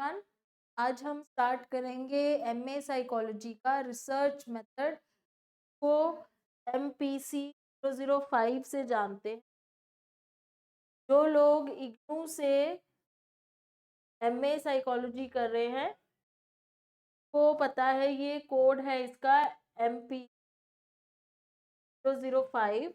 Everyone. आज हम start करेंगे एमए साइकोलॉजी का रिसर्च मेथड को एमपीसी 005 से जानते हैं। जो लोग इग्नू से एमए साइकोलॉजी कर रहे हैं को पता है ये कोड है इसका MP 005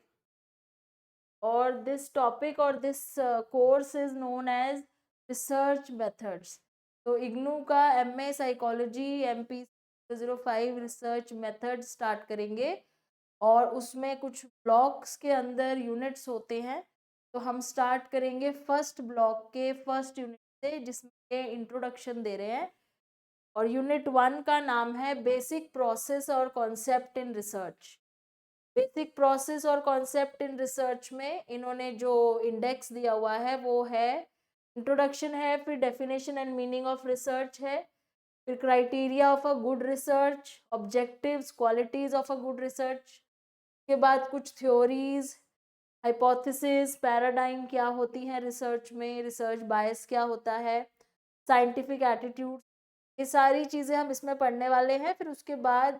और दिस टॉपिक और this course is known as research methods. तो इग्नू का MA psychology MP 005 research method start करेंगे और उसमें कुछ ब्लॉक्स के अंदर यूनिट्स होते हैं। तो हम स्टार्ट करेंगे फर्स्ट ब्लॉक के फर्स्ट यूनिट से जिसमें इंट्रोडक्शन दे रहे हैं और यूनिट 1 का नाम है बेसिक प्रोसेस और concept in research. Basic process और कॉन्सेप्ट इन रिसर्च में इन्होंने जो इंडेक्स दिया हुआ है वो है इंट्रोडक्शन है, फिर definition and meaning of research है, फिर criteria of a good research, objectives, qualities of a good research के बाद कुछ थ्योरीज, हाइपोथेसिस, पैराडाइम क्या होती है रिसर्च में, रिसर्च बायस क्या होता है, साइंटिफिक एटीट्यूड, ये सारी चीज़ें हम इसमें पढ़ने वाले हैं। फिर उसके बाद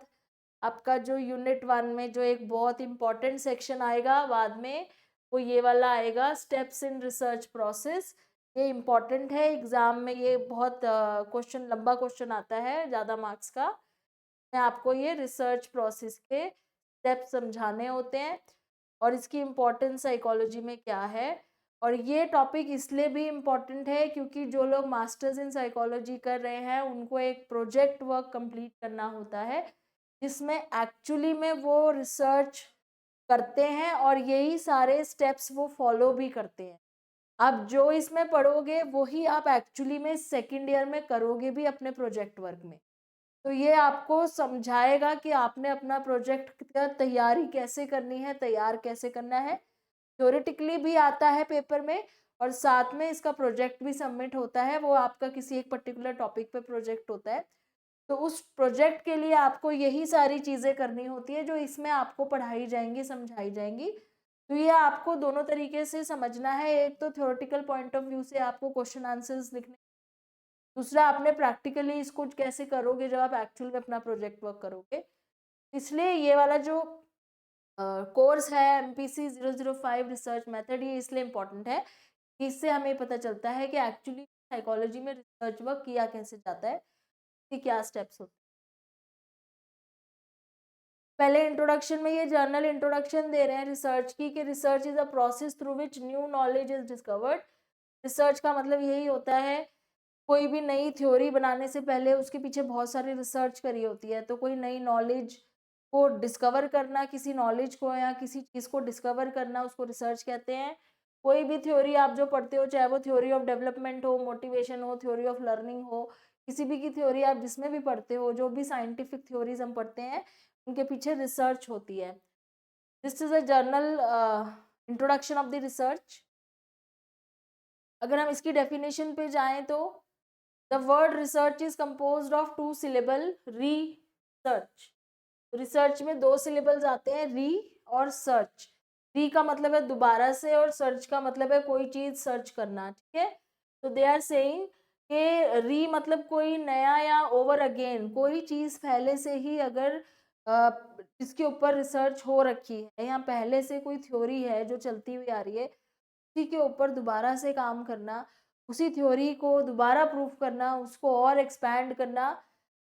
आपका जो यूनिट 1 में जो एक बहुत इम्पॉर्टेंट सेक्शन आएगा बाद में वो ये वाला आएगा, स्टेप्स इन रिसर्च प्रोसेस। ये इम्पॉर्टेंट है, एग्जाम में ये बहुत क्वेश्चन लंबा क्वेश्चन आता है ज़्यादा मार्क्स का। मैं आपको ये रिसर्च प्रोसेस के स्टेप्स समझाने होते हैं और इसकी इम्पोर्टेंस साइकोलॉजी में क्या है। और ये टॉपिक इसलिए भी इम्पॉर्टेंट है क्योंकि जो लोग मास्टर्स इन साइकोलॉजी कर रहे हैं उनको एक प्रोजेक्ट वर्क कंप्लीट करना होता है जिसमें एक्चुअली में वो रिसर्च करते हैं और यही सारे स्टेप्स वो फॉलो भी करते हैं। आप जो इसमें पढ़ोगे वही आप एक्चुअली में सेकेंड ईयर में करोगे भी अपने प्रोजेक्ट वर्क में। तो ये आपको समझाएगा कि आपने अपना प्रोजेक्ट का तैयारी कैसे करनी है, तैयार कैसे करना है। थ्योरेटिकली भी आता है पेपर में और साथ में इसका प्रोजेक्ट भी सबमिट होता है। वो आपका किसी एक पर्टिकुलर टॉपिक पे प्रोजेक्ट होता है तो उस प्रोजेक्ट के लिए आपको यही सारी चीज़ें करनी होती है जो इसमें आपको पढ़ाई जाएंगी, समझाई जाएंगी। तो ये आपको दोनों तरीके से समझना है। एक तो थ्योरेटिकल पॉइंट ऑफ व्यू से आपको क्वेश्चन आंसर्स लिखने, दूसरा आपने प्रैक्टिकली इसको कैसे करोगे जब आप एक्चुअल में अपना प्रोजेक्ट वर्क करोगे। इसलिए ये वाला जो कोर्स है MPC 005 रिसर्च मेथड, ये इसलिए इम्पोर्टेंट है कि इससे हमें पता चलता है कि एक्चुअली साइकोलॉजी में रिसर्च वर्क किया कैसे जाता है, कि क्या स्टेप्स होते हैं। पहले इंट्रोडक्शन में ये जर्नल इंट्रोडक्शन दे रहे हैं रिसर्च की कि research is a process through which new knowledge is discovered. Research का मतलब यही होता है, कोई भी नई थ्योरी बनाने से पहले उसके पीछे बहुत सारी रिसर्च करी होती है। तो कोई नई नॉलेज को डिस्कवर करना, किसी नॉलेज को या किसी चीज़ को डिस्कवर करना, उसको रिसर्च कहते हैं। कोई भी थ्योरी आप जो पढ़ते हो, चाहे वो थ्योरी ऑफ डेवलपमेंट हो, मोटिवेशन हो, थ्योरी ऑफ लर्निंग हो, किसी भी की थ्योरी आप जिसमें भी पढ़ते हो, जो भी साइंटिफिक थ्योरीज हम पढ़ते हैं उनके पीछे रिसर्च होती है। This is a journal introduction of the research. अगर हम इसकी डेफिनेशन पे जाएं तो the word research is composed of 2 syllable research. Research में 2 सिलेबल्स आते हैं, री और सर्च। री का मतलब है दोबारा से और सर्च का मतलब है कोई चीज सर्च करना, ठीक है। तो दे आर सेइंग कि री मतलब कोई नया या ओवर अगेन कोई चीज पहले से ही अगर इसके ऊपर रिसर्च हो रखी है या पहले से कोई थ्योरी है जो चलती हुई आ रही है, उसी के ऊपर दोबारा से काम करना, उसी थ्योरी को दोबारा प्रूफ करना, उसको और एक्सपैंड करना।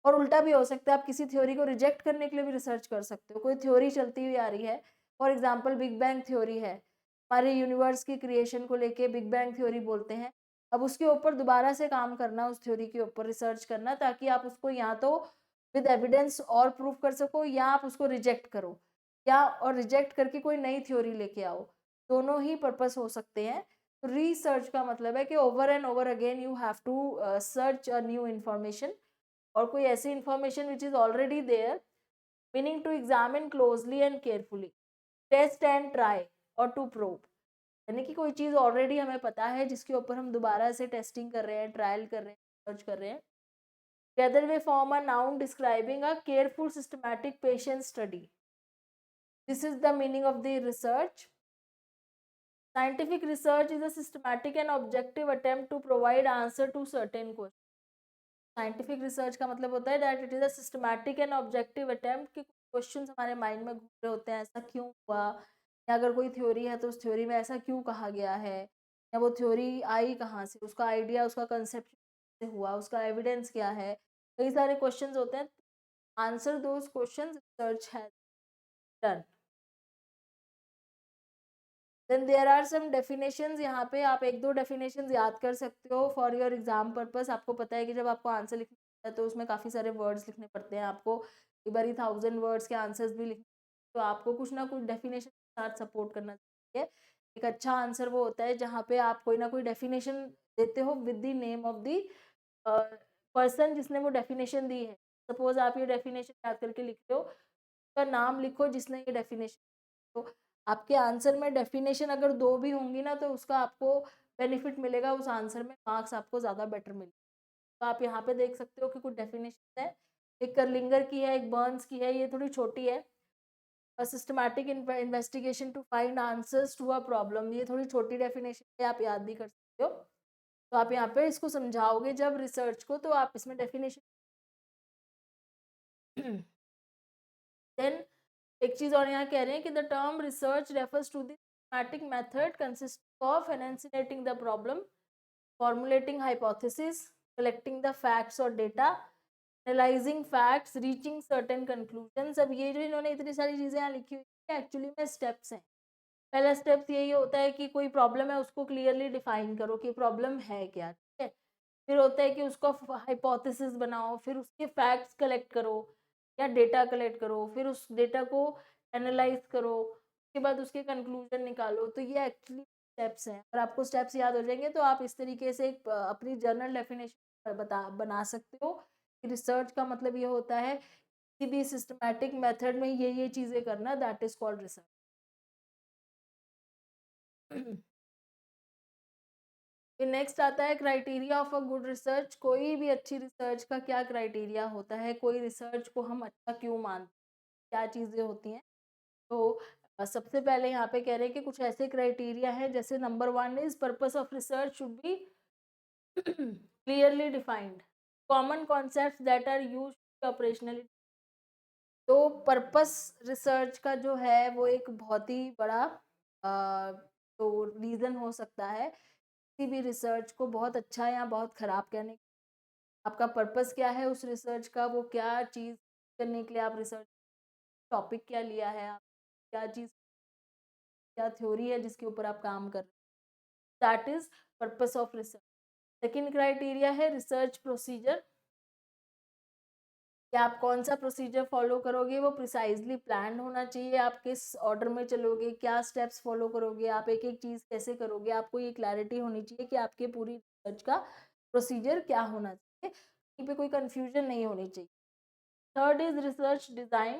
और उल्टा भी हो सकता है, आप किसी थ्योरी को रिजेक्ट करने के लिए भी रिसर्च कर सकते हो। कोई थ्योरी चलती हुई आ रही है, for example big bang theory है, हमारे यूनिवर्स की क्रिएशन को लेके बिग बैंग थ्योरी बोलते हैं। अब उसके ऊपर दोबारा से काम करना, उस थ्योरी के ऊपर रिसर्च करना ताकि आप उसको या तो विद एविडेंस और प्रूफ कर सको या आप उसको रिजेक्ट करो, या और रिजेक्ट करके कोई नई थ्योरी लेके आओ। दोनों ही पर्पस हो सकते हैं। तो रिसर्च का मतलब है कि over and over again you have to search a new information, और कोई ऐसी information which is already there, meaning to examine closely and carefully, test and try और टू प्रूव। यानी कि कोई चीज़ ऑलरेडी हमें पता है जिसके ऊपर हम दोबारा से टेस्टिंग कर रहे हैं, ट्रायल कर रहे हैं, सर्च कर रहे हैं। Together way form a noun describing a careful systematic patient study. This is the meaning of the research. Scientific research is a systematic and objective attempt to provide answer to certain questions. Scientific research का मतलब होता है that it is a systematic and objective attempt कि questions हमारे mind में घूम रहे होते हैं, ऐसा क्यों हुआ, या अगर कोई थ्योरी है तो उस थ्योरी में ऐसा क्यों कहा गया है, या वो थ्योरी आई कहाँ से, उसका आइडिया, उसका कंसेप्ट से हुआ, उसका एविडेंस क्या है, कई सारे क्वेश्चंस होते हैं. Answer those questions research has done. Then there are some definitions. यहाँ पे आप एक दो डेफिनेशंस याद कर सकते हो फॉर योर एग्जाम पर्पस. आपको पता है कि जब आपको आंसर लिखना होता है तो उसमें काफ़ी सारे वर्ड्स लिखने पड़ते हैं आपको, कई बार 1000 वर्ड्स के आंसर्स भी लिखने, तो आपको कुछ ना कुछ डेफिनेशन के साथ सपोर्ट करना चाहिए. एक अच्छा आंसर वो होता है जहाँ पे आप कोई ना कोई डेफिनेशन देते हो with the name of the person जिसने वो डेफिनेशन दी है. सपोज आप ये डेफिनेशन याद करके लिख रहे हो, उसका नाम लिखो जिसने ये डेफिनेशन. तो आपके आंसर में डेफिनेशन अगर 2 भी होंगी ना तो उसका आपको बेनिफिट मिलेगा, उस आंसर में मार्क्स आपको ज़्यादा बेटर मिलेंगे. तो आप यहाँ पे देख सकते हो कि कुछ डेफिनेशन है. एक कर्लिंगर की है, एक बर्न्स की है, ये थोड़ी छोटी है. Systematic investigation to find answers to a problem, ये थोड़ी छोटी डेफिनेशन है, आप याद नहीं कर सकते हो. तो आप यहाँ पे इसको समझाओगे जब रिसर्च को, तो आप इसमें डेफिनेशन. देन एक चीज और यहाँ कह रहे हैं कि the term research refers to the systematic method consisting of enunciating the problem, formulating hypothesis, collecting the facts और data, analysing facts, reaching certain conclusions. अब ये जो इन्होंने इतनी सारी चीजें यहाँ लिखी हुई है एक्चुअली में स्टेप्स हैं. पहला स्टेप यही होता है कि कोई प्रॉब्लम है उसको क्लियरली डिफाइन करो कि प्रॉब्लम है क्या. ठीक है. फिर होता है कि उसको हाइपोथेसिस बनाओ, फिर उसके फैक्ट्स कलेक्ट करो या डेटा कलेक्ट करो, फिर उस डेटा को एनालाइज करो, उसके बाद उसके कंक्लूजन निकालो. तो ये एक्चुअली स्टेप्स हैं. अगर आपको स्टेप्स याद हो जाएंगे तो आप इस तरीके से एक अपनी जर्नल डेफिनेशन बना सकते हो कि रिसर्च का मतलब ये होता है किसी भी सिस्टमैटिक मेथड में ये चीज़ें करना, दैट इज कॉल्ड रिसर्च. फिर नेक्स्ट आता है criteria of a good research. कोई भी अच्छी रिसर्च का क्या क्राइटेरिया होता है, कोई रिसर्च को हम अच्छा क्यों मानते हैं, क्या चीज़ें होती हैं. तो सबसे पहले यहाँ पे कह रहे हैं कि कुछ ऐसे क्राइटेरिया हैं, जैसे number 1 is purpose of research should be clearly defined, common concepts that are used operationally. तो पर्पस रिसर्च का जो है वो एक बहुत ही बड़ा तो रीज़न हो सकता है किसी भी रिसर्च को बहुत अच्छा या बहुत ख़राब कहने. आपका पर्पस क्या है उस रिसर्च का, वो क्या चीज़ करने के लिए आप रिसर्च, टॉपिक क्या लिया है, आप क्या चीज़, क्या थ्योरी है जिसके ऊपर आप काम कर रहे हैं, that is purpose of research. Second criteria है रिसर्च प्रोसीजर, कि आप कौन सा प्रोसीजर फॉलो करोगे, वो प्रिसाइजली प्लान होना चाहिए. आप किस ऑर्डर में चलोगे, क्या स्टेप्स फॉलो करोगे, आप एक एक चीज़ कैसे करोगे, आपको ये क्लैरिटी होनी चाहिए कि आपके पूरी रिसर्च का प्रोसीजर क्या होना चाहिए, कहीं पे कोई कंफ्यूजन नहीं होनी चाहिए. Third is research design.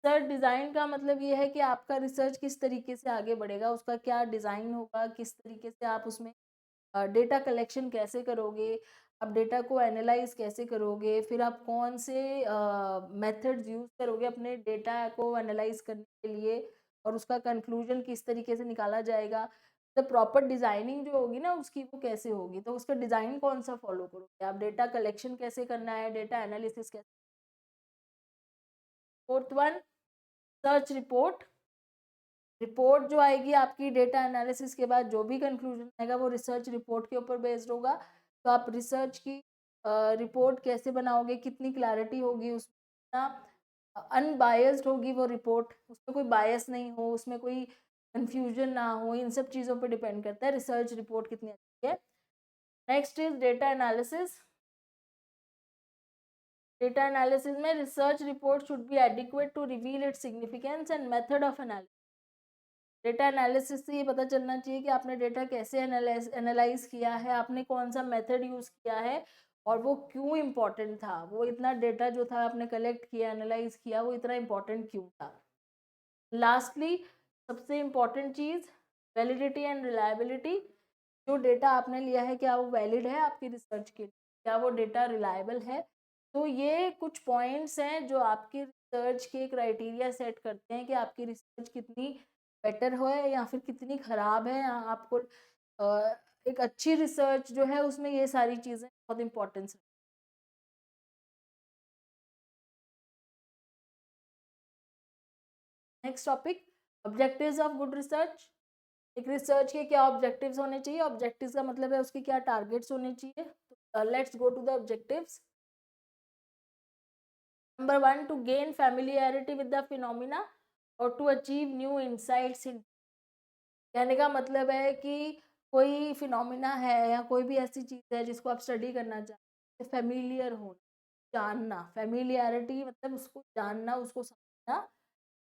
Research design का मतलब ये है कि आपका रिसर्च किस तरीके से आगे बढ़ेगा, उसका क्या डिज़ाइन होगा, किस तरीके से आप उसमें डेटा कलेक्शन कैसे करोगे, आप डेटा को एनालाइज कैसे करोगे, फिर आप कौन से मेथड्स यूज़ करोगे अपने डेटा को एनालाइज करने के लिए, और उसका कंक्लूजन किस तरीके से निकाला जाएगा. द प्रॉपर डिज़ाइनिंग जो होगी ना उसकी, वो कैसे होगी, तो उसका डिज़ाइन कौन सा फॉलो करोगे आप, डेटा कलेक्शन कैसे करना है, डेटा एनालिसिस कैसे. Fourth one, search report. Report जो आएगी आपकी डेटा एनालिसिस के बाद, जो भी कंक्लूजन आएगा वो रिसर्च रिपोर्ट के ऊपर बेस्ड होगा. तो आप रिसर्च की रिपोर्ट कैसे बनाओगे, कितनी क्लैरिटी होगी उसमें, अनबायस्ड होगी वो रिपोर्ट, उसमें कोई बायस नहीं हो, उसमें कोई कंफ्यूजन ना हो, इन सब चीज़ों पर डिपेंड करता है रिसर्च रिपोर्ट कितनी अच्छी है. Next is data analysis. Data analysis में research report should be adequate to reveal its significance and method of analysis. Data analysis से ये पता चलना चाहिए कि आपने डेटा कैसे एनालाइज किया है, आपने कौन सा मेथड यूज़ किया है, और वो क्यों इम्पोर्टेंट था, वो इतना डेटा जो था आपने कलेक्ट किया, एनालाइज किया, वो इतना इम्पोर्टेंट क्यों था. लास्टली सबसे important cheese, validity and reliability. जो डेटा आपने लिया है क्या वो वैलिड है आपकी रिसर्च के लिए, क्या वो डेटा रिलायबल है. तो ये कुछ पॉइंट्स हैं जो आपकी रिसर्च के क्राइटेरिया सेट करते हैं कि आपकी रिसर्च कितनी बेटर हो या फिर कितनी ख़राब है, या आपको एक अच्छी रिसर्च जो है उसमें ये सारी चीजें बहुत इंपॉर्टेंस है। Next topic, objectives of good research. एक रिसर्च के क्या ऑब्जेक्टिव्स होने चाहिए, ऑब्जेक्टिव्स का मतलब है उसके क्या टारगेट्स होने चाहिए। तो let's go to the objectives. Number 1, to gain familiarity with the phenomena और to achieve new insights in. कहने का मतलब है कि कोई फिनोमिना है या कोई भी ऐसी चीज़ है जिसको आप स्टडी करना चाहते हैं, फेमिलियर होना, जानना, फेमिलियरिटी मतलब उसको जानना, उसको समझना,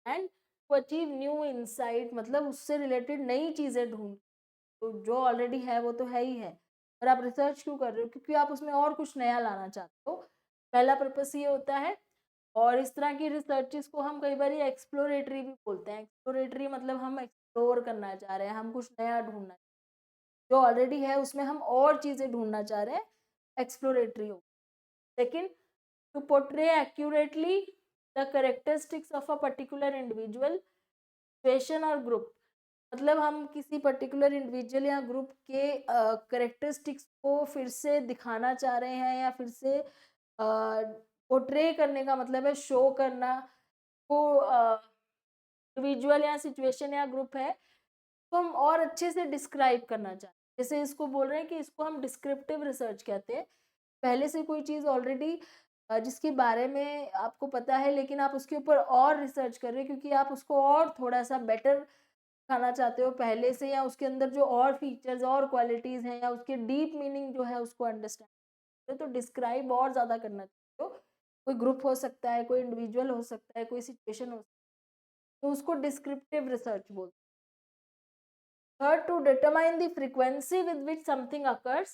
and to achieve new insight मतलब उससे रिलेटेड नई चीज़ें ढूंढ। तो जो ऑलरेडी है वो तो है ही है, पर आप रिसर्च क्यों कर रहे हो, क्योंकि आप उसमें और कुछ नया लाना चाहते हो। पहला पर्पस ये होता है। और इस तरह की रिसर्चेस को हम कई बार एक्सप्लोरेटरी भी बोलते हैं। एक्सप्लोरेटरी मतलब हम एक्सप्लोर करना चाह रहे हैं, हम कुछ नया ढूंढना, जो ऑलरेडी है उसमें हम और चीज़ें ढूंढना चाह रहे हैं, एक्सप्लोरेटरी हो। Second, to portray accurately the characteristics of a particular individual, situation और ग्रुप। मतलब हम किसी पर्टिकुलर इंडिविजुअल या ग्रुप के करेक्टरिस्टिक्स को फिर से दिखाना चाह रहे हैं, या फिर से पोर्ट्रे करने का मतलब है शो करना। वो इंडिविजुअल या सिचुएशन या ग्रुप है तो हम और अच्छे से डिस्क्राइब करना चाहते हैं। जैसे इसको बोल रहे हैं कि इसको हम डिस्क्रिप्टिव रिसर्च कहते हैं। पहले से कोई चीज़ ऑलरेडी जिसके बारे में आपको पता है, लेकिन आप उसके ऊपर और रिसर्च कर रहे हैं क्योंकि आप उसको और थोड़ा सा बेटर दिखाना चाहते हो पहले से, या उसके अंदर जो और फीचर्स और क्वालिटीज़ हैं या उसके डीप मीनिंग जो है उसको अंडरस्टैंड, तो डिस्क्राइब और ज़्यादा करना चाहते हो। कोई ग्रुप हो सकता है, कोई इंडिविजुअल हो सकता है, कोई सिचुएशन हो सकता है, तो उसको डिस्क्रिप्टिव रिसर्च बोलते हैं। Third, to determine the frequency with which something occurs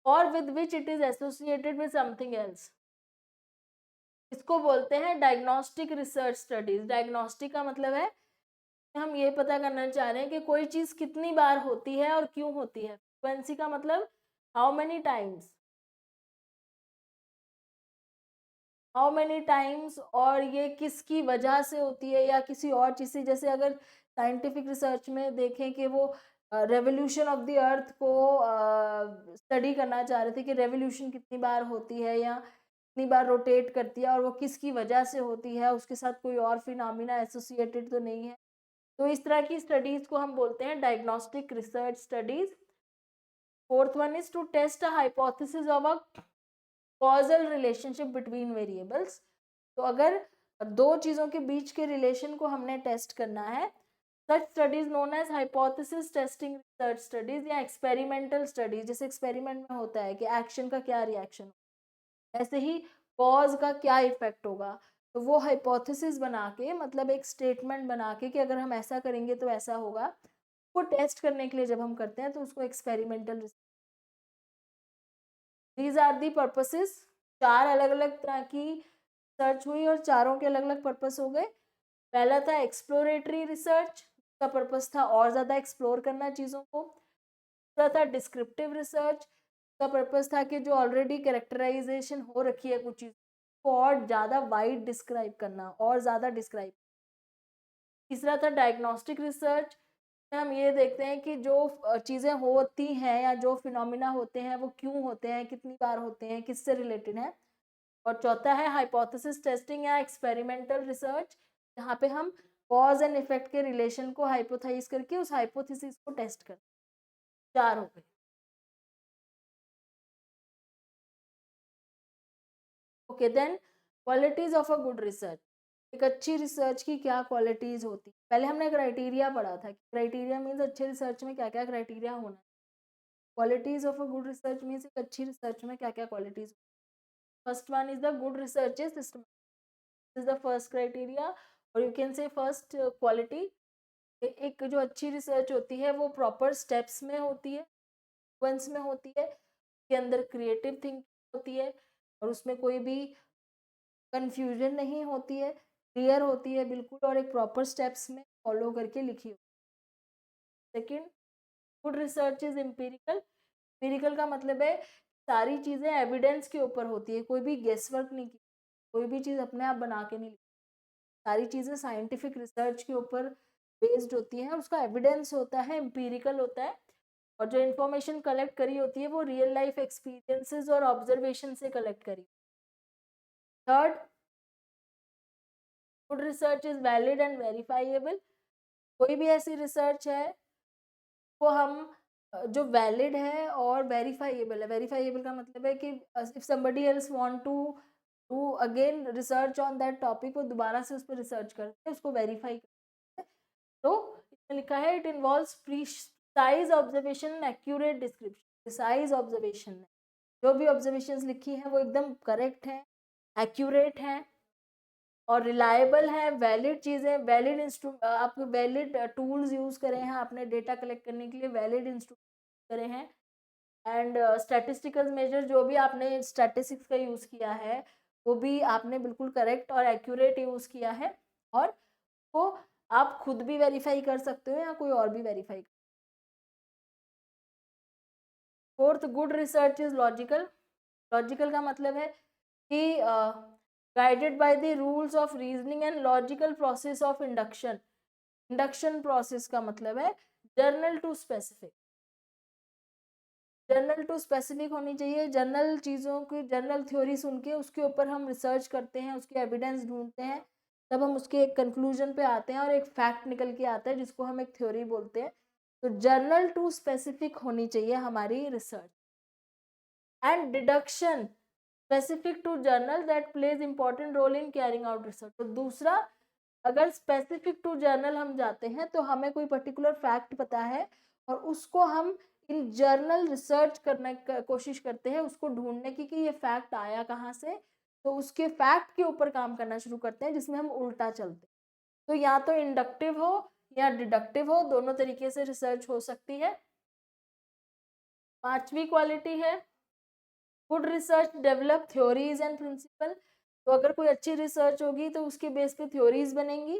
or with which it is associated with something else. इसको बोलते हैं डायग्नोस्टिक रिसर्च स्टडीज। डायग्नोस्टिक का मतलब है हम ये पता करना चाह रहे हैं कि कोई चीज़ कितनी बार होती है और क्यों होती है। फ्रीक्वेंसी का मतलब how many times, how many times, और ये किसकी वजह से होती है या किसी और चीज़ से। जैसे अगर साइंटिफिक रिसर्च में देखें कि वो रेवोल्यूशन ऑफ द अर्थ को स्टडी करना चाह रहे थे कि रेवोल्यूशन कितनी बार होती है या कितनी बार रोटेट करती है और वो किसकी वजह से होती है, उसके साथ कोई और फिनोमिना एसोसिएटेड तो नहीं है। तो इस तरह की स्टडीज को हम बोलते हैं diagnostic research studies. Fourth one is to test a hypothesis of a causal relationship between variables. तो अगर दो चीज़ों के बीच के रिलेशन को हमने टेस्ट करना है, such studies known as hypothesis testing research studies या एक्सपेरिमेंटल स्टडीज। जैसे एक्सपेरिमेंट में होता है कि एक्शन का क्या रिएक्शन, ऐसे ही कॉज का क्या इफेक्ट होगा। तो वो हाइपोथेसिस बना के, मतलब एक स्टेटमेंट बना के कि अगर हम ऐसा करेंगे तो ऐसा होगा, वो टेस्ट करने के लिए जब हम करते हैं तो उसको experimental. These are the purposes. चार अलग अलग तरह की सर्च हुई और चारों के अलग अलग पर्पस हो गए। पहला था एक्सप्लोरेटरी रिसर्च, का पर्पस था और ज़्यादा एक्सप्लोर करना चीज़ों को। दूसरा था डिस्क्रिप्टिव रिसर्च, का पर्पस था कि जो ऑलरेडी कैरेक्टराइजेशन हो रखी है कुछ चीज़ को और ज़्यादा वाइड डिस्क्राइब करना और ज़्यादा डिस्क्राइब। तीसरा था डायग्नोस्टिक रिसर्च, हम ये देखते हैं कि जो चीज़ें होती हैं या जो फिनोमिना होते हैं वो क्यों होते हैं, कितनी बार होते हैं, किससे रिलेटेड है। और चौथा है हाइपोथेसिस टेस्टिंग या एक्सपेरिमेंटल रिसर्च, जहाँ पे हम कॉज एंड इफेक्ट के रिलेशन को हाइपोथेसाइज करके उस हाइपोथेसिस को टेस्ट करते हैं। चार हो गए। Okay then, qualities of a good research. एक अच्छी रिसर्च की क्या क्वालिटीज होती है। पहले हमने क्राइटेरिया पढ़ा था, क्राइटेरिया मीन्स अच्छे रिसर्च में क्या क्या क्राइटेरिया होना। Qualities of a good research means एक अच्छी रिसर्च में क्या क्या qualities. First one is the good research is system, is the first criteria, और you can say first quality. एक जो अच्छी रिसर्च होती है वो प्रॉपर स्टेप्स में होती है, सीक्वेंस में होती है, के अंदर क्रिएटिव थिंकिंग होती है और उसमें कोई भी कंफ्यूजन नहीं होती है, क्लियर होती है बिल्कुल, और एक प्रॉपर स्टेप्स में फॉलो करके लिखी होती है। Second, good research is empirical. Empirical का मतलब है सारी चीज़ें एविडेंस के ऊपर होती है, कोई भी गेस वर्क नहीं की, कोई भी चीज़ अपने आप बना के नहीं, सारी चीज़ें साइंटिफिक रिसर्च के ऊपर बेस्ड होती हैं, उसका एविडेंस होता है, एम्पिरिकल होता है। और जो इन्फॉर्मेशन कलेक्ट करी होती है वो रियल लाइफ एक्सपीरियंसेस और ऑब्जर्वेशन से कलेक्ट करी। Third, good research is valid and verifiable. कोई भी ऐसी रिसर्च है वो हम जो वैलिड है और वेरीफाइएबल है। वेरीफाइएबल का मतलब है कि if somebody else want to do again research on that topic, वो दोबारा से उस पर रिसर्च करते हैं, उसको वेरीफाई करते हैं। तो इसमें लिखा है it involves precise observation, accurate description. Precise observation है, जो भी ऑब्जर्वेशंस लिखी है वो एकदम करेक्ट है, एक्यूरेट है और रिलायबल है, वैलिड चीज़ें, वैलिड आप वैलिड टूल्स यूज़ करे हैं आपने डेटा कलेक्ट करने के लिए, वैलिड इंस्ट्रूमेंट करे हैं एंड स्टैटिस्टिकल मेजर जो भी आपने स्टैटिस्टिक्स का यूज़ किया है वो भी आपने बिल्कुल करेक्ट और एक्यूरेट यूज़ किया है और वो आप खुद भी वेरीफाई कर सकते हो या कोई और भी verify. Fourth, good research is logical. Logical का मतलब है कि guided by the rules of reasoning and logical process of induction. Induction process का मतलब है general to specific. General to specific होनी चाहिए। जनरल चीज़ों की जनरल थ्योरी सुन के उसके ऊपर हम रिसर्च करते हैं, उसके एविडेंस ढूंढते हैं, तब हम उसके एक कंक्लूजन पे आते हैं और एक फैक्ट निकल के आता है जिसको हम एक थ्योरी बोलते हैं। तो जर्नल टू स्पेसिफिक होनी चाहिए हमारी research. And deduction specific to general that plays important role in carrying out research. तो दूसरा, अगर स्पेसिफिक टू जर्नल हम जाते हैं तो हमें कोई पर्टिकुलर फैक्ट पता है और उसको हम इन जर्नल रिसर्च करने की कोशिश करते हैं, उसको ढूंढने की कि ये फैक्ट आया कहाँ से, तो उसके फैक्ट के ऊपर काम करना शुरू करते हैं जिसमें हम उल्टा चलते हैं। तो या तो इंडक्टिव हो या डिडक्टिव हो, दोनों तरीके से रिसर्च हो सकती है। पांचवी क्वालिटी है good research develop theories and principle. तो अगर कोई अच्छी रिसर्च होगी तो उसके बेस पे थ्योरीज बनेंगी।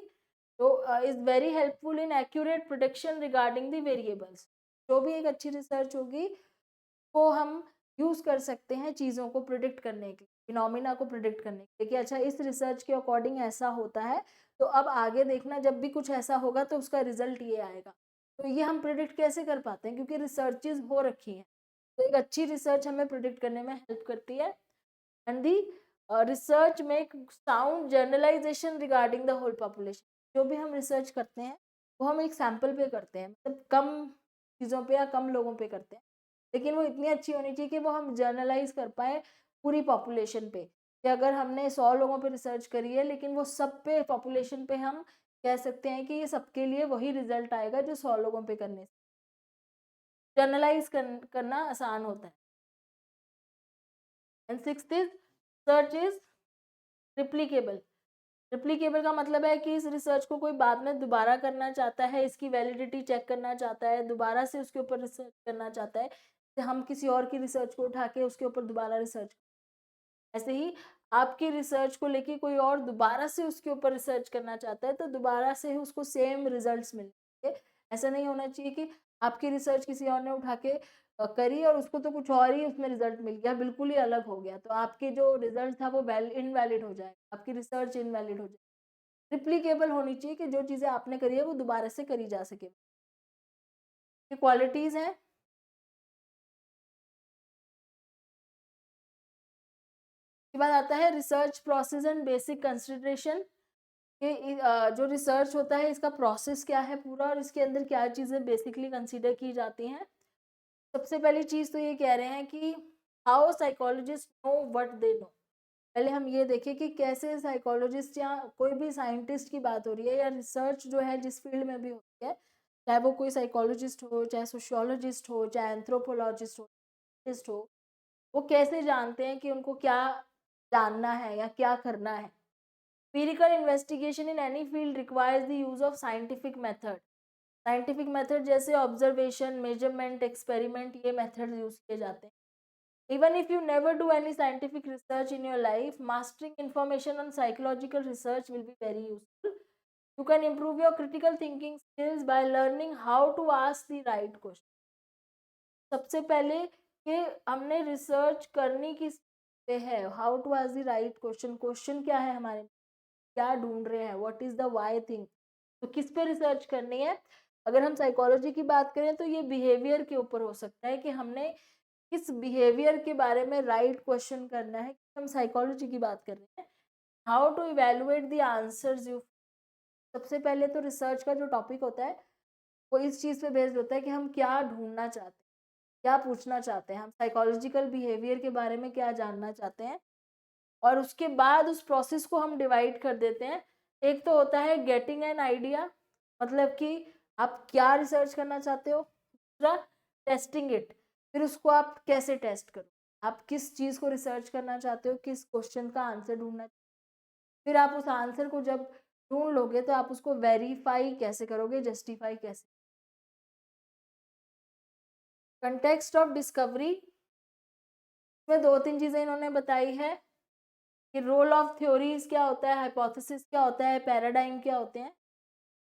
तो is very helpful in accurate prediction regarding the variables. जो भी एक अच्छी रिसर्च होगी वो हम यूज कर सकते हैं चीज़ों को प्रिडिक्ट करने के, फिनोमिना को प्रिडिक्ट करने के लिए कि अच्छा इस रिसर्च के अकॉर्डिंग ऐसा होता है, तो अब आगे देखना जब भी कुछ ऐसा होगा तो उसका रिजल्ट ये आएगा। तो ये हम प्रिडिक्ट कैसे कर पाते हैं, क्योंकि रिसर्चेज हो रखी हैं। तो एक अच्छी रिसर्च हमें प्रिडिक्ट करने में हेल्प करती है। And the research make sound generalisation regarding the whole population. जो भी हम रिसर्च करते हैं वो हम एक सैम्पल पे करते हैं, मतलब कम चीज़ों पे या कम लोगों पे करते हैं, लेकिन वो इतनी अच्छी होनी चाहिए कि वो हम जर्नलाइज कर पाए पूरी पॉपुलेशन पे। कि अगर हमने 100 लोगों पे रिसर्च करी है लेकिन वो सब पे पॉपुलेशन पे हम कह सकते हैं कि ये सबके लिए वही रिजल्ट आएगा जो 100 लोगों पे करने से। जर्नलाइज करना आसान होता है। And sixth is research is replicable. Replicable का मतलब है कि इस रिसर्च को कोई बाद में दोबारा करना चाहता है, इसकी वैलिडिटी चेक करना चाहता है, दोबारा से उसके ऊपर रिसर्च करना चाहता है, तो हम किसी और की रिसर्च को उठा के उसके ऊपर दोबारा रिसर्च। ऐसे ही आपकी रिसर्च को लेके कोई और दोबारा से उसके ऊपर रिसर्च करना चाहता है तो दोबारा से ही उसको सेम रिजल्ट्स मिलेंगे। ऐसा नहीं होना चाहिए कि आपकी रिसर्च किसी और ने उठा के करी और उसको तो कुछ और ही उसमें रिजल्ट मिल गया, बिल्कुल ही अलग हो गया, तो आपके जो रिजल्ट था वो इनवैलिड हो जाएगा, आपकी रिसर्च इनवैलिड हो जाएगी। रिप्लीकेबल होनी चाहिए कि जो चीज़ें आपने करी है वो दोबारा से करी जा सके। ये क्वालिटीज़ हैं। उसके बाद आता है research process and basic consideration. कि जो रिसर्च होता है इसका प्रोसेस क्या है पूरा और इसके अंदर क्या चीज़ें बेसिकली कंसीडर की जाती हैं। सबसे पहली चीज़ तो ये कह रहे हैं कि how psychologist know what they know. पहले हम ये देखें कि कैसे साइकोलॉजिस्ट या कोई भी साइंटिस्ट की बात हो रही है या रिसर्च जो है जिस फील्ड में भी होती है, चाहे वो कोई साइकोलॉजिस्ट हो, चाहे सोशियोलॉजिस्ट हो, चाहे एंथ्रोपोलॉजिस्ट हो, वो कैसे जानते हैं कि उनको क्या जानना है या क्या करना है। Empirical investigation in any field requires the use of scientific method. Scientific method जैसे ऑब्जर्वेशन, मेजरमेंट, एक्सपेरिमेंट, ये मेथड यूज किए जाते हैं। Even if you never do any scientific research in your life, mastering information on psychological research will be very useful. You can improve your critical thinking skills by learning how to ask the right question. सबसे पहले कि हमने research करनी किस पे है, how to ask the right question, question क्या है हमारे, क्या ढूंढ रहे हैं, what is the why thing, तो किस पे रिसर्च करनी है। अगर हम साइकोलॉजी की बात करें तो ये बिहेवियर के ऊपर हो सकता है कि हमने किस बिहेवियर के बारे में राइट क्वेश्चन करना है। हम साइकोलॉजी की बात कर रहे हैं। How to evaluate the answers you. सबसे पहले तो रिसर्च का जो टॉपिक होता है वो इस चीज़ पे बेस्ड होता है कि हम क्या ढूंढना चाहते हैं, क्या पूछना चाहते हैं, हम साइकोलॉजिकल बिहेवियर के बारे में क्या जानना चाहते हैं। और उसके बाद उस प्रोसेस को हम डिवाइड कर देते हैं। एक तो होता है गेटिंग एन आइडिया, मतलब कि आप क्या रिसर्च करना चाहते हो। दूसरा टेस्टिंग इट, फिर उसको आप कैसे टेस्ट करो, आप किस चीज़ को रिसर्च करना चाहते हो, किस क्वेश्चन का आंसर ढूंढना। फिर आप उस आंसर को जब ढूंढ लोगे तो आप उसको वेरीफाई कैसे करोगे, जस्टिफाई कैसे। कंटेक्स्ट ऑफ डिस्कवरी में दो तीन चीज़ें इन्होंने बताई है कि रोल ऑफ थ्योरीज क्या होता है, हाइपोथेसिस क्या होता है, पैराडाइम क्या होते हैं।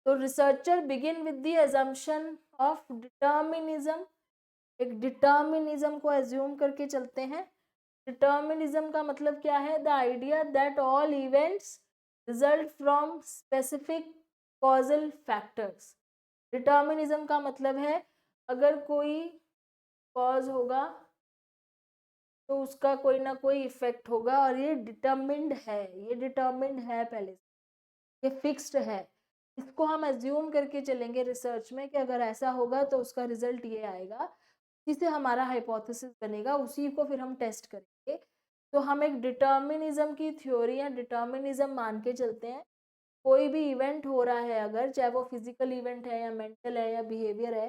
तो researcher begin with the assumption of determinism, एक डिटर्मिनिज्म को एज्यूम करके चलते हैं। डिटर्मिनिज्म का मतलब क्या है, the idea that all events result from specific causal factors. Determinism का मतलब है अगर कोई कॉज होगा तो उसका कोई ना कोई इफेक्ट होगा और ये डिटर्मिन्ड है, ये डिटर्मिन्ड है पहले से, ये फिक्स्ड है। इसको हम एज्यूम करके चलेंगे रिसर्च में कि अगर ऐसा होगा तो उसका रिजल्ट ये आएगा, उसी से हमारा हाइपोथेसिस बनेगा, उसी को फिर हम टेस्ट करेंगे। तो हम एक डिटर्मिनिज्म की थ्योरी या डिटर्मिनिज्म मान के चलते हैं। कोई भी इवेंट हो रहा है अगर, चाहे वो फिजिकल इवेंट है या मेंटल है या बिहेवियर है,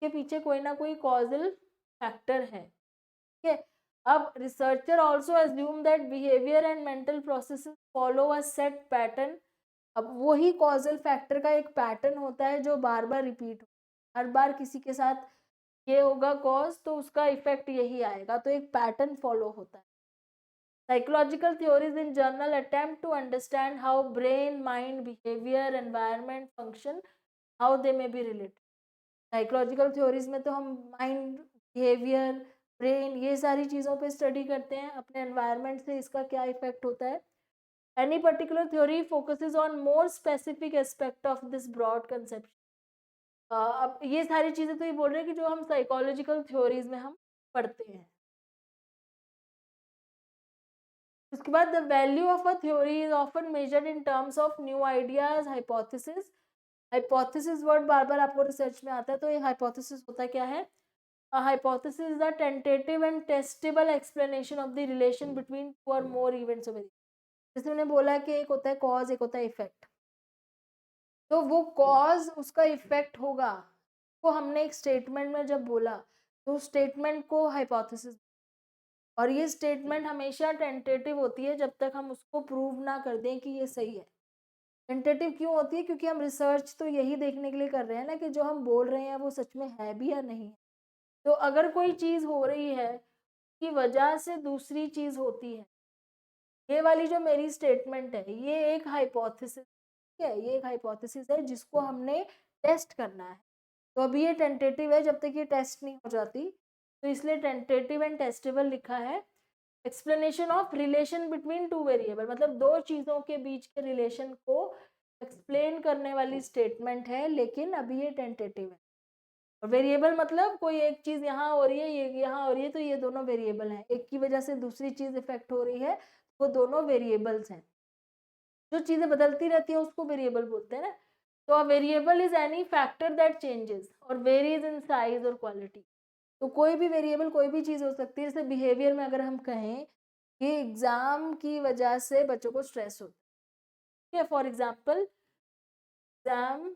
के पीछे कोई ना कोई कॉजल फैक्टर है। ठीक है। अब researcher also assume that behaviour and mental processes follow a set pattern. अब वही कॉजल फैक्टर का एक पैटर्न होता है जो बार बार रिपीट हो, हर बार किसी के साथ ये होगा कॉज तो उसका इफेक्ट यही आएगा, तो एक पैटर्न फॉलो होता है। Psychological theories in general attempt to understand how brain, mind, behaviour, environment function, how they may be related. Psychological theories में तो हम माइंड, बिहेवियर, ब्रेन, ये सारी चीज़ों पे स्टडी करते हैं, अपने एनवायरनमेंट से इसका क्या इफेक्ट होता है। Any particular theory focuses on more specific aspect of this broad concept. अब ये सारी चीज़ें तो ये बोल रहे हैं कि जो हम साइकोलॉजिकल थ्योरीज में हम पढ़ते हैं। उसके बाद the value of a theory is often measured in terms of new ideas, hypothesis. Hypothesis word बार बार आपको रिसर्च में आता है, तो ये हाइपोथेसिस होता क्या है। A hypothesis is a tentative and testable explanation of the relation between two or more events of variation. जैसे मैंने बोला कि एक होता है कॉज, एक होता है इफेक्ट। तो वो कॉज, उसका इफेक्ट होगा, वो हमने एक स्टेटमेंट में जब बोला तो स्टेटमेंट को हाइपोथेसिस। और ये स्टेटमेंट हमेशा टेंटेटिव होती है जब तक हम उसको प्रूव ना कर दें कि ये सही है। टेंटेटिव क्यों होती है, क्योंकि हम रिसर्च तो यही देखने के लिए कर रहे हैं ना कि जो हम बोल रहे हैं वो सच में है भी या नहीं। तो अगर कोई चीज़ हो रही है की वजह से दूसरी चीज़ होती है, ये वाली जो मेरी स्टेटमेंट है ये एक हाइपोथेसिस है, ये एक हाइपोथेसिस है जिसको हमने टेस्ट करना है। तो अभी ये टेंटेटिव है जब तक ये टेस्ट नहीं हो जाती, तो इसलिए टेंटेटिव एंड टेस्टेबल लिखा है। Explanation of relation between two variable, मतलब दो चीज़ों के बीच के रिलेशन को एक्सप्लेन करने वाली स्टेटमेंट है, लेकिन अभी ये टेंटेटिव है। और वेरिएबल मतलब कोई एक चीज़ यहाँ हो रही है, ये यहाँ हो रही है, तो ये दोनों वेरिएबल हैं। एक की वजह से दूसरी चीज़ इफेक्ट हो रही है, वो दोनों वेरिएबल्स हैं। जो चीज़ें बदलती रहती है उसको वेरिएबल बोलते हैं ना। तो a variable is any factor that changes और वेरीज इन साइज और क्वालिटी। तो कोई भी वेरिएबल कोई भी चीज़ हो सकती है। जैसे बिहेवियर में अगर हम कहें कि एग्जाम की वजह से बच्चों को स्ट्रेस होता है, for example exam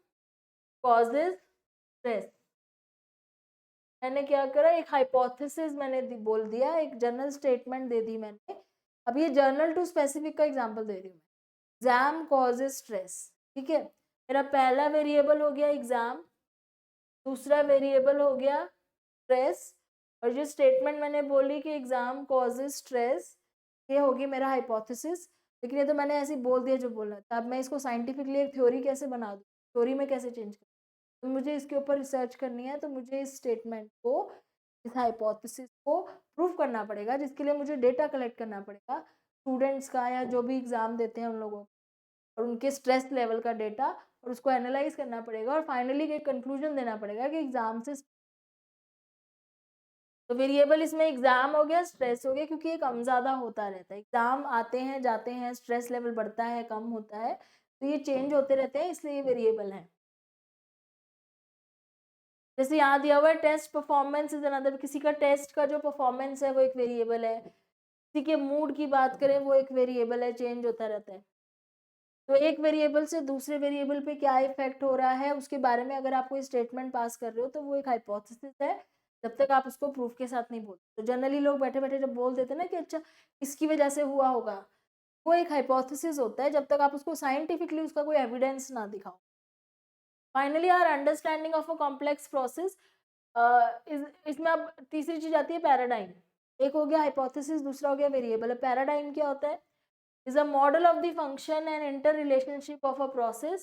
causes stress. मैंने क्या करा, एक हाइपोथेसिस मैंने बोल दिया, एक जनरल स्टेटमेंट दे दी मैंने। अब ये जर्नल टू स्पेसिफिक का एग्जांपल दे रही हूँ मैं। एग्जाम कॉजेज स्ट्रेस, ठीक है। मेरा पहला वेरिएबल हो गया एग्जाम, दूसरा वेरिएबल हो गया स्ट्रेस, और जो स्टेटमेंट मैंने बोली कि एग्जाम कॉजेज स्ट्रेस, ये होगी मेरा हाइपोथेसिस। लेकिन ये तो मैंने ऐसे ही बोल दिया जो बोला था। अब मैं इसको साइंटिफिकली एक थ्योरी कैसे बना दूँ, थ्योरी में कैसे चेंज करूँ, तो मुझे इसके ऊपर रिसर्च करनी है। तो मुझे इस स्टेटमेंट को, इस हाइपोथेसिस को प्रूव करना पड़ेगा, जिसके लिए मुझे डेटा कलेक्ट करना पड़ेगा स्टूडेंट्स का या जो भी एग्ज़ाम देते हैं उन लोगों, और उनके स्ट्रेस लेवल का डेटा। और उसको एनालाइज करना पड़ेगा और फाइनली एक कंक्लूजन देना पड़ेगा कि एग्जाम से। तो वेरिएबल इसमें एग्जाम हो गया, स्ट्रेस हो गया, क्योंकि ये कम ज़्यादा होता रहता है, एग्जाम आते हैं जाते हैं, स्ट्रेस लेवल बढ़ता है कम होता है, तो ये चेंज होते रहते हैं, इसलिए ये वेरिएबल है। जैसे यहाँ दिया हुआ है टेस्ट परफॉर्मेंस इज अनदर, किसी का टेस्ट का जो परफॉर्मेंस है वो एक वेरिएबल है, किसी के मूड की बात करें वो एक वेरिएबल है, चेंज होता रहता है। तो एक वेरिएबल से दूसरे वेरिएबल पे क्या इफेक्ट हो रहा है उसके बारे में अगर आप कोई स्टेटमेंट पास कर रहे हो तो वो एक हाइपोथेसिस है, जब तक आप उसको प्रूफ के साथ नहीं बोलते। तो जनरली लोग बैठे बैठे जब बोल देते हैं ना कि अच्छा इसकी वजह से हुआ होगा, वो एक हाइपोथेसिस होता है जब तक आप उसको साइंटिफिकली उसका कोई एविडेंस ना दिखाओ। Finally our understanding of a complex process, इसमें अब तीसरी चीज आती है पैराडाइम। एक हो गया हाइपोथेसिस, दूसरा हो गया वेरिएबल। पैराडाइम क्या होता है? is a model of the function and interrelationship of a process,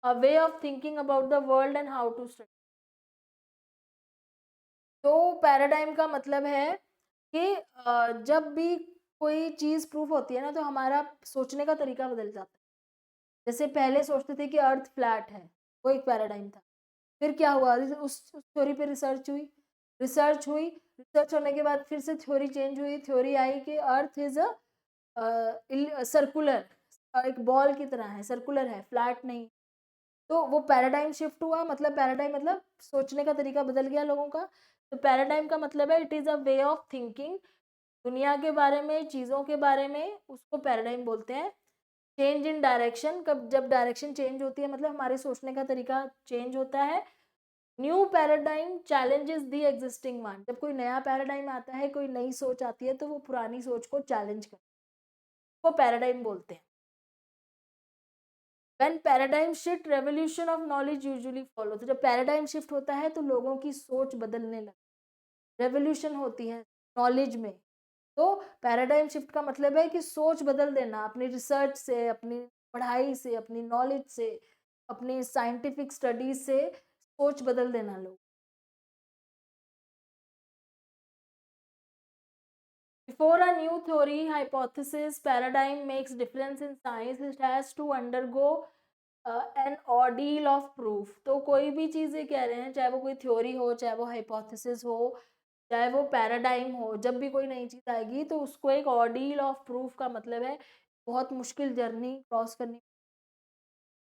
a way of thinking about the world and how to study। तो पैराडाइम का मतलब है कि जब भी कोई चीज प्रूफ होती है ना तो हमारा सोचने का तरीका बदल जाता है। जैसे पहले सोचते थे कि अर्थ फ्लैट है, वो एक पैराडाइम था। फिर क्या हुआ, उस थ्योरी पे रिसर्च हुई, रिसर्च होने के बाद फिर से थ्योरी चेंज हुई, थ्योरी आई कि अर्थ इज अ सर्कुलर, एक बॉल की तरह है, सर्कुलर है, फ्लैट नहीं। तो वो पैराडाइम शिफ्ट हुआ, मतलब पैराडाइम मतलब सोचने का तरीका बदल गया लोगों का। तो पैराडाइम का मतलब है it is a way of thinking, दुनिया के बारे में, चीज़ों के बारे में, उसको पैराडाइम बोलते हैं। चेंज इन डायरेक्शन, कब जब डायरेक्शन चेंज होती है मतलब हमारे सोचने का तरीका चेंज होता है। New paradigm challenges the existing one, जब कोई नया पैराडाइम आता है, कोई नई सोच आती है तो वो पुरानी सोच को चैलेंज करता है, वो पैराडाइम बोलते हैं। When paradigm shift, revolution of knowledge usually follow। तो जब पैराडाइम शिफ्ट होता है तो लोगों की सोच बदलने लगती है, रेवोल्यूशन होती है नॉलेज में। तो पैराडाइम शिफ्ट का मतलब है कि सोच बदल देना, अपनी रिसर्च से, अपनी पढ़ाई से, अपनी नॉलेज से, अपनी साइंटिफिक स्टडीज से सोच बदल देना लोग। Before a new theory, hypothesis, paradigm makes difference in science, it has to undergo an ordeal of proof. तो कोई भी चीज़ ये कह रहे हैं, चाहे वो कोई थ्योरी हो, चाहे वो हाइपोथेसिस हो, चाहे वो पैराडाइम हो, जब भी कोई नई चीज़ आएगी तो उसको एक ऑर्डील ऑफ प्रूफ का मतलब है बहुत मुश्किल जर्नी क्रॉस करनी,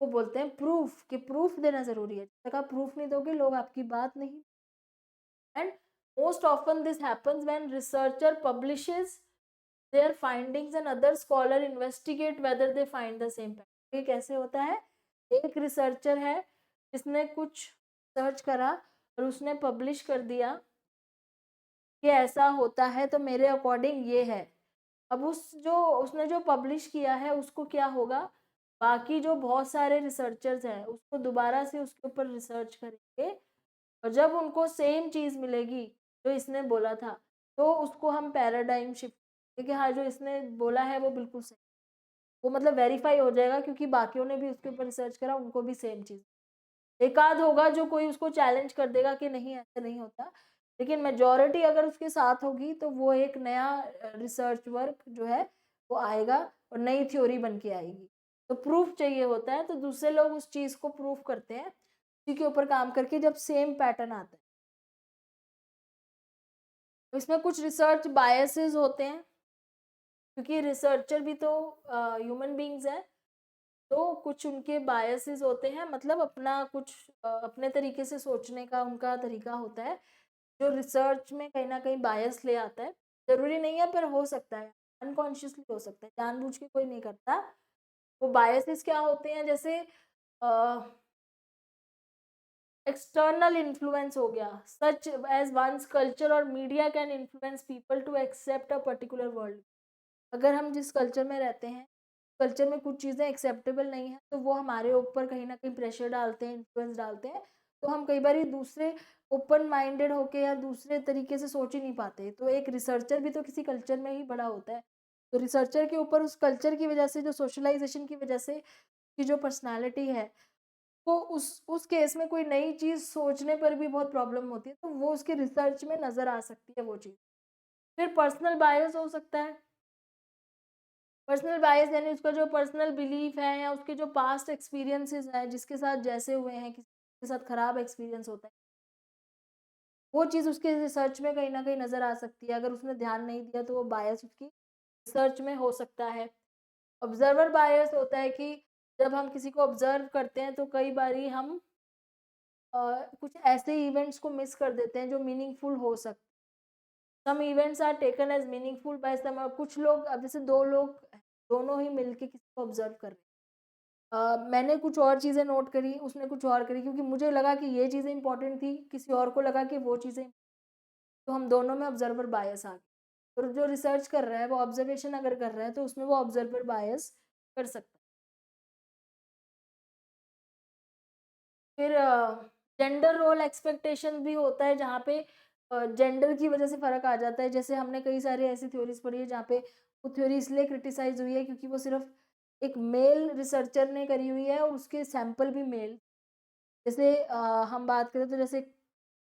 वो बोलते हैं प्रूफ, कि प्रूफ देना ज़रूरी है, जब तक आप प्रूफ नहीं दोगे लोग आपकी बात नहीं। And most often this happens when researcher publishes their findings and other scholar investigate whether they find the same pattern। ये कैसे होता है? एक रिसर्चर है जिसने कुछ सर्च करा और उसने पब्लिश कर दिया कि ऐसा होता है तो मेरे अकॉर्डिंग ये है। अब उसने जो पब्लिश किया है उसको क्या होगा, बाकी जो बहुत सारे रिसर्चर्स हैं उसको दोबारा से उसके ऊपर रिसर्च करेंगे और जब उनको सेम चीज़ मिलेगी जो इसने बोला था तो उसको हम पैराडाइम शिफ्ट, क्योंकि हाँ जो इसने बोला है वो बिल्कुल सही, वो मतलब वेरीफाई हो जाएगा क्योंकि बाकियों ने भी उसके ऊपर रिसर्च करा, उनको भी सेम चीज़। एक आध होगा जो कोई उसको चैलेंज कर देगा कि नहीं ऐसा नहीं होता, लेकिन मेजॉरिटी अगर उसके साथ होगी तो वो एक नया रिसर्च वर्क जो है वो आएगा और नई थ्योरी बन के आएगी। तो प्रूफ चाहिए होता है, तो दूसरे लोग उस चीज़ को प्रूफ करते हैं उसी के ऊपर काम करके जब सेम पैटर्न आता है। तो इसमें कुछ रिसर्च बायसेस होते हैं क्योंकि रिसर्चर भी तो ह्यूमन बींग्स हैं, तो कुछ उनके बायसेस होते हैं, मतलब अपना कुछ अपने तरीके से सोचने का उनका तरीका होता है जो रिसर्च में कहीं ना कहीं बायस ले आता है। जरूरी नहीं है पर हो सकता है, अनकॉन्शियसली हो सकता है, जानबूझ के कोई नहीं करता। वो बायसेस क्या होते हैं, जैसे एक्सटर्नल इन्फ्लुएंस हो गया, सच एज वंस कल्चर और media can influence people to accept a particular world. अगर हम जिस कल्चर में रहते हैं कल्चर में कुछ चीज़ें एक्सेप्टेबल नहीं है तो वो हमारे ऊपर कहीं ना कहीं प्रेशर डालते हैं, इन्फ्लुएंस डालते हैं, तो हम कई बार दूसरे ओपन माइंडेड होके या दूसरे तरीके से सोच ही नहीं पाते। तो एक रिसर्चर भी तो किसी कल्चर में ही बड़ा होता है, तो रिसर्चर के ऊपर उस कल्चर की वजह से, जो सोशलाइजेशन की वजह से की जो पर्सनालिटी है, वो उस केस में कोई नई चीज़ सोचने पर भी बहुत प्रॉब्लम होती है, तो वो उसके रिसर्च में नज़र आ सकती है वो चीज़। फिर पर्सनल बायस हो सकता है, पर्सनल बायस यानी उसका जो पर्सनल बिलीफ है या उसके जो पास्ट एक्सपीरियंसेस हैं, जिसके साथ जैसे हुए हैं, किसी के साथ खराब एक्सपीरियंस होता है, वो चीज़ उसके रिसर्च में कहीं न कहीं नज़र आ सकती है। अगर उसने ध्यान नहीं दिया तो वो बायस उसकी रिसर्च में हो सकता है। ऑब्जर्वर बायस होता है कि जब हम किसी को ऑब्जर्व करते हैं तो कई बारी हम कुछ ऐसे इवेंट्स को मिस कर देते हैं जो मीनिंगफुल हो सकते हैं। Some events are taken as meaningful by some, कुछ लोग, अब जैसे 2 लोग दोनों ही मिलके किसी को ऑब्जर्व कर रहे हैं। मैंने कुछ और चीज़ें नोट करी, उसने कुछ और करी, क्योंकि मुझे लगा कि ये चीज़ें इंपॉर्टेंट थी, किसी और को लगा कि वो चीज़ें, तो हम दोनों में ऑब्जर्वर बायस आ गए। और जो रिसर्च कर रहा है वो ऑब्जर्वेशन अगर कर रहा है तो उसमें वो ऑब्जर्वर बायस कर सकता है। फिर जेंडर रोल एक्सपेक्टेशन भी होता है, जहाँ पे जेंडर की वजह से फ़र्क आ जाता है। जैसे हमने कई सारी ऐसी थ्योरीज़ पढ़ी है जहाँ पे वो थ्योरी इसलिए क्रिटिसाइज़ हुई है क्योंकि वो सिर्फ़ एक मेल रिसर्चर ने करी हुई है और उसके सैंपल भी मेल। जैसे हम बात करें तो जैसे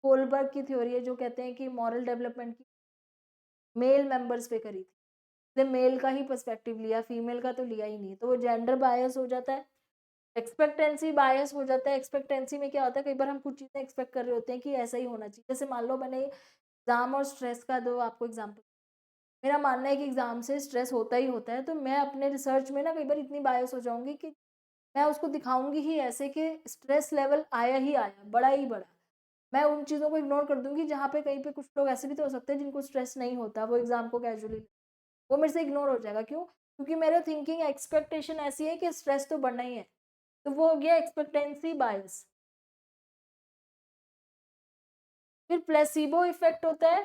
कोलबर्ग की थ्योरी है जो कहते हैं कि मॉरल डेवलपमेंट की मेल मेंबर्स पे करी थी। इसलिए मेल का ही पर्सपेक्टिव लिया, फीमेल का तो लिया ही नहीं। तो वो जेंडर बायस हो जाता है। एक्सपेक्टेंसी बायस हो जाता है। एक्सपेक्टेंसी में क्या होता है, कई बार हम कुछ चीज़ें एक्सपेक्ट कर रहे होते हैं कि ऐसा ही होना चाहिए। जैसे मान लो मैंने एग्ज़ाम और स्ट्रेस का दो आपको एग्ज़ाम्पल, मेरा मानना है कि एग्ज़ाम से स्ट्रेस होता ही होता है, तो मैं अपने रिसर्च में ना कई बार इतनी बायस हो जाऊँगी कि मैं उसको दिखाऊँगी ही ऐसे कि स्ट्रेस लेवल आया ही आया, बड़ा ही बड़ा। मैं उन चीज़ों को इग्नोर कर दूँगी जहाँ पे कहीं पे कुछ लोग ऐसे भी तो हो सकते हैं जिनको स्ट्रेस नहीं होता, वो एग्ज़ाम को कैजुअली, वो मेरे से इग्नोर हो जाएगा। क्यों? क्योंकि मेरे थिंकिंग एक्सपेक्टेशन ऐसी है कि स्ट्रेस तो बढ़ना ही है। तो वो हो गया एक्सपेक्टेंसी बायस। फिर प्लेसिबो इफ़ेक्ट होता है।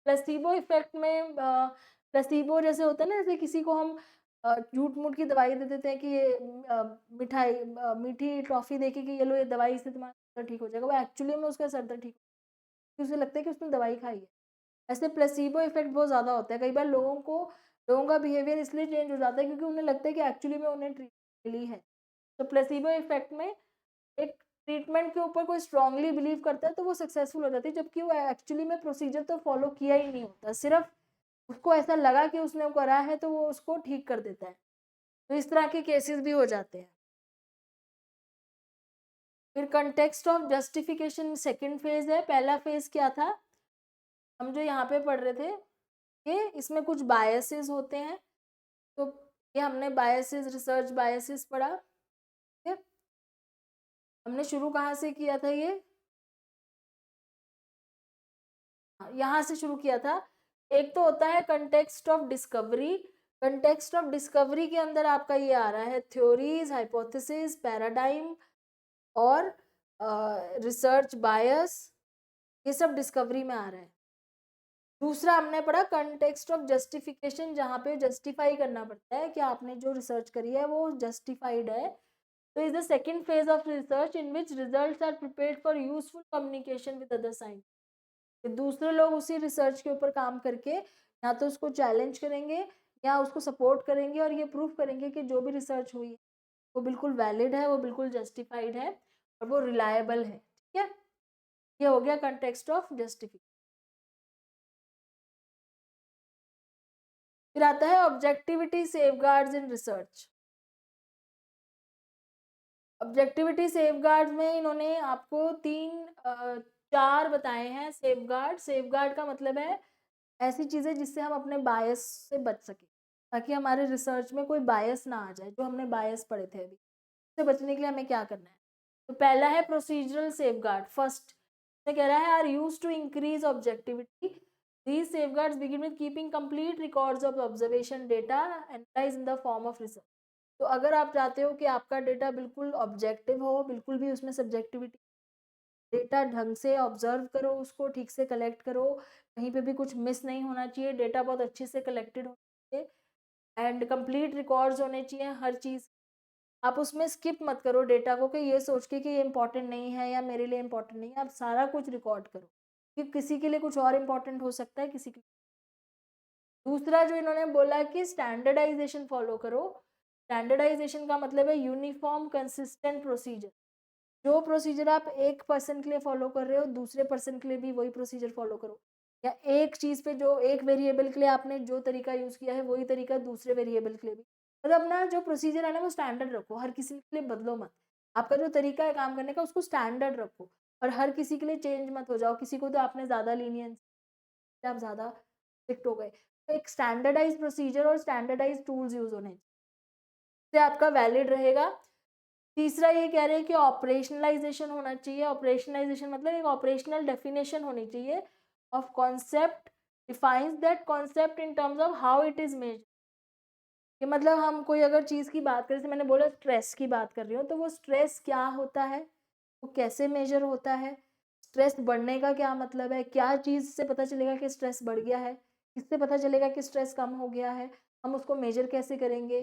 प्लेसिबो इफ़ेक्ट में प्लेसिबो जैसे होता है ना, जैसे किसी को हम झूठ-मूठ की दवाई दे देते हैं कि ये मीठी टॉफ़ी देके कि ये लो ये दवाई, इससे तुम्हारा सर दर्द ठीक हो जाएगा। वो एक्चुअली में उसका सर दर्द ठीक, उसे लगता है कि उसने दवाई खाई है। ऐसे प्लेसिबो इफ़ेक्ट बहुत ज़्यादा होता है। कई बार लोगों का बिहेवियर इसलिए चेंज हो जाता है क्योंकि उन्हें लगता है कि एक्चुअली में उन्हें ट्रीटमेंट मिली है। तो प्लेसिबो इफ़ेक्ट में एक ट्रीटमेंट के ऊपर कोई स्ट्रांगली बिलीव करता है तो वो सक्सेसफुल हो जाती है, जबकि वो एक्चुअली में प्रोसीजर तो फॉलो किया ही नहीं होता, सिर्फ उसको ऐसा लगा कि उसने वो करा है तो वो उसको ठीक कर देता है। तो इस तरह के केसेस भी हो जाते हैं। फिर context of justification second phase है। पहला फेज क्या था, हम जो यहाँ पे पढ़ रहे थे, ये इसमें कुछ बायसेस होते हैं। तो ये हमने बायसेस, रिसर्च बायसेस पढ़ा। ठीक है, हमने शुरू कहाँ से किया था ये, यहाँ से शुरू किया था। एक तो होता है context of discovery. Context of discovery के अंदर आपका ये आ रहा है थ्योरीज, हाइपोथेसिस, पैराडाइम और रिसर्च बायस, ये सब डिस्कवरी में आ रहा है। दूसरा हमने पढ़ा कंटेक्स्ट ऑफ जस्टिफिकेशन, जहाँ पे जस्टिफाई करना पड़ता है कि आपने जो रिसर्च करी है वो जस्टिफाइड है। तो is the second phase of research in which results are prepared for useful communication with other science. दूसरे लोग उसी रिसर्च के ऊपर काम करके या तो उसको चैलेंज करेंगे या उसको सपोर्ट करेंगे और ये प्रूफ करेंगे कि जो भी रिसर्च हुई है वो बिल्कुल वैलिड है, वो बिल्कुल जस्टिफाइड है और वो रिलायबल है। ठीक है, ये हो गया कंटेक्स्ट ऑफ जस्टिफिकेशन। फिर आता है objectivity safeguards in research. Objectivity safeguards में इन्होंने आपको चार बताए हैं सेफगार्ड। सेफगार्ड का मतलब है ऐसी चीज़ें जिससे हम अपने बायस से बच सकें, ताकि हमारे रिसर्च में कोई बायस ना आ जाए, जो हमने बायस पढ़े थे अभी। इससे बचने के लिए हमें क्या करना है, तो पहला है प्रोसीजरल सेफगार्ड। फर्स्ट में कह रहा है are used to increase objectivity. These safeguards begin with keeping complete records of observation data analyse in the form of research. तो अगर आप चाहते हो कि आपका डेटा बिल्कुल ऑब्जेक्टिव हो, बिल्कुल भी उसमें सब्जेक्टिविटी, डेटा ढंग से ऑब्जर्व करो, उसको ठीक से कलेक्ट करो, कहीं पे भी कुछ मिस नहीं होना चाहिए, डेटा बहुत अच्छे से कलेक्टेड होना चाहिए एंड कंप्लीट रिकॉर्ड्स होने चाहिए हर चीज़। आप उसमें स्किप मत करो डेटा को कि ये सोच के कि ये इंपॉर्टेंट नहीं है या मेरे लिए इंपॉर्टेंट नहीं है। आप सारा कुछ रिकॉर्ड करो कि किसी के लिए कुछ और इम्पोर्टेंट हो सकता है, किसी के। दूसरा जो इन्होंने बोला कि स्टैंडर्डाइजेशन फॉलो करो। स्टैंडर्डाइजेशन का मतलब है यूनिफॉर्म कंसिस्टेंट प्रोसीजर। जो प्रोसीजर आप एक पर्सन के लिए फॉलो कर रहे हो, दूसरे पर्सन के लिए भी वही प्रोसीजर फॉलो करो। या एक चीज़ पे जो एक वेरिएबल के लिए आपने जो तरीका यूज़ किया है वही तरीका दूसरे वेरिएबल के लिए भी। मतलब अपना जो प्रोसीजर है ना वो स्टैंडर्ड रखो, हर किसी के लिए बदलो मत। आपका जो तरीका है काम करने का उसको स्टैंडर्ड रखो और हर किसी के लिए चेंज मत हो जाओ। किसी को तो आपने ज़्यादा लीनियंस, आप ज़्यादा स्ट्रिक्ट हो गए। तो एक स्टैंडर्डाइज्ड प्रोसीजर और स्टैंडर्डाइज्ड टूल्स यूज़ होने से आपका वैलिड रहेगा। तीसरा ये कह रहे हैं कि ऑपरेशनलाइजेशन होना चाहिए। ऑपरेशनलाइजेशन मतलब एक ऑपरेशनल डेफिनेशन होनी चाहिए of concept, defines that concept in terms of how it is measured. कि मतलब हम कोई अगर चीज़ की बात करें, जैसे मैंने बोला स्ट्रेस की बात कर रही हूँ, तो वो स्ट्रेस क्या होता है, वो कैसे मेजर होता है, स्ट्रेस बढ़ने का क्या मतलब है, क्या चीज़ से पता चलेगा कि स्ट्रेस बढ़ गया है, किससे पता चलेगा कि स्ट्रेस कम हो गया है, हम उसको मेजर कैसे करेंगे।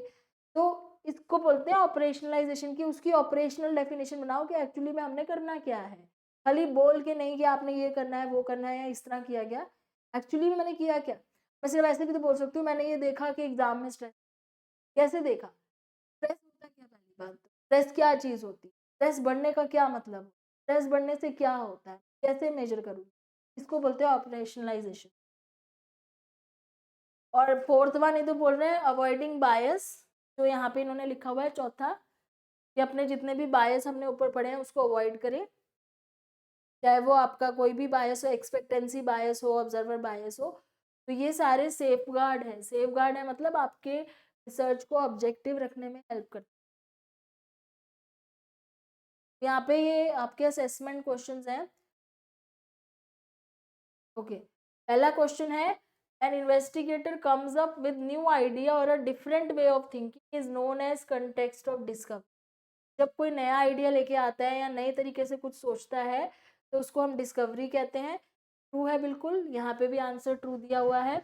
तो इसको बोलते हैं ऑपरेशनलाइजेशन की। उसकी ऑपरेशनल डेफिनेशन बनाओ कि एक्चुअली में हमने करना क्या है, खाली बोल के नहीं कि आपने ये करना है वो करना है या इस तरह किया गया, एक्चुअली में मैंने किया क्या। मैं सिर्फ ऐसे भी तो बोल सकती हूँ मैंने ये देखा कि एग्जाम में स्ट्रेस, कैसे देखा, स्ट्रेस होता क्या, पहली बात तो स्ट्रेस क्या चीज होती है, स्ट्रेस बढ़ने का क्या मतलब, स्ट्रेस बढ़ने से क्या होता है, कैसे मेजर करूँ, इसको बोलते हैं ऑपरेशनलाइजेशन। और फोर्थ वन ये तो बोल रहे हैं अवॉइडिंग बायस, जो यहाँ पे इन्होंने लिखा हुआ है चौथा, कि अपने जितने भी बायस हमने ऊपर पढ़े हैं उसको अवॉइड करें, चाहे वो आपका कोई भी बायस हो, एक्सपेक्टेंसी बायस हो, ऑब्जर्वर बायस हो। तो ये सारे सेफ गार्ड है। सेफ गार्ड है मतलब आपके रिसर्च को ऑब्जेक्टिव रखने में हेल्प करते हैं। यहाँ पे ये आपके असेसमेंट क्वेश्चंस हैं। ओके, पहला क्वेश्चन है an investigator comes up with new idea और a different way of thinking is known as context of discovery. जब कोई नया आइडिया लेके आता है या नए तरीके से कुछ सोचता है तो उसको हम डिस्कवरी कहते हैं। ट्रू है बिल्कुल, यहाँ पे भी आंसर ट्रू दिया हुआ है।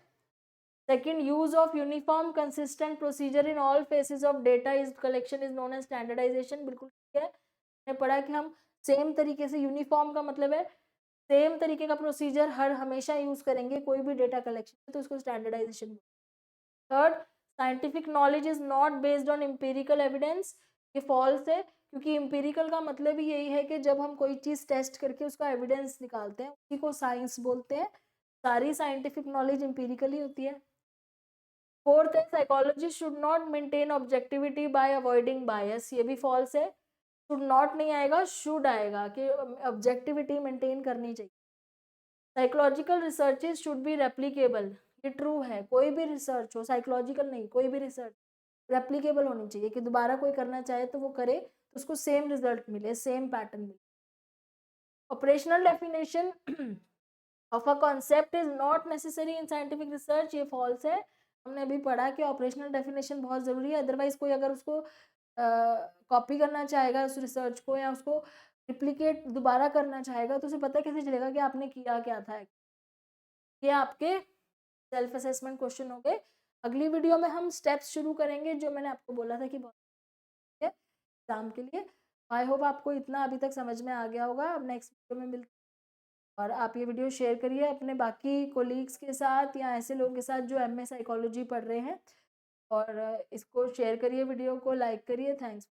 Second, use of uniform consistent procedure in all phases of data is collection is known as standardisation. बिल्कुल ठीक है, मैंने पढ़ा कि हम सेम तरीके से, यूनिफॉर्म का मतलब है सेम तरीके का प्रोसीजर हर हमेशा यूज करेंगे कोई भी डेटा कलेक्शन, तो उसको standardisation. Third, scientific knowledge is not based on empirical evidence. ये फॉल्स है, क्योंकि एम्पिरिकल का मतलब ही यही है कि जब हम कोई चीज टेस्ट करके उसका एविडेंस निकालते हैं उसी को साइंस बोलते हैं। सारी साइंटिफिक नॉलेज एम्पिरिकल ही होती है। फोर्थ है, psychology should not maintain objectivity by avoiding bias. ये भी फॉल्स है, शुड नॉट नहीं आएगा, शुड आएगा कि ऑब्जेक्टिविटी मेंटेन करनी चाहिए। Psychological researches should be replicable. ये ट्रू है, कोई भी रिसर्च हो, साइकोलॉजिकल नहीं, कोई भी रिसर्च रेप्लीकेबल होनी चाहिए कि दोबारा कोई करना चाहे तो वो करे तो उसको सेम रिजल्ट मिले, सेम पैटर्न मिले। Operational definition of a concept is not necessary in scientific research. ये फॉल्स है, हमने अभी पढ़ा कि ऑपरेशनल डेफिनेशन बहुत ज़रूरी है, अदरवाइज कोई अगर उसको कॉपी करना चाहेगा उस रिसर्च को या उसको रिप्लिकेट दोबारा करना चाहेगा तो उसे पता कैसे चलेगा कि आपने किया क्या था। ये आपके सेल्फ असेसमेंट क्वेश्चन हो गए। अगली वीडियो में हम स्टेप्स शुरू करेंगे जो मैंने आपको बोला था कि बहुत है एग्जाम के लिए। आई होप आपको इतना अभी तक समझ में आ गया होगा। अब नेक्स्ट वीडियो में मिलते हैं और आप ये वीडियो शेयर करिए अपने बाकी कोलीग्स के साथ या ऐसे लोगों के साथ जो एमए साइकोलॉजी पढ़ रहे हैं, और इसको शेयर करिए, वीडियो को लाइक करिए। थैंक्स।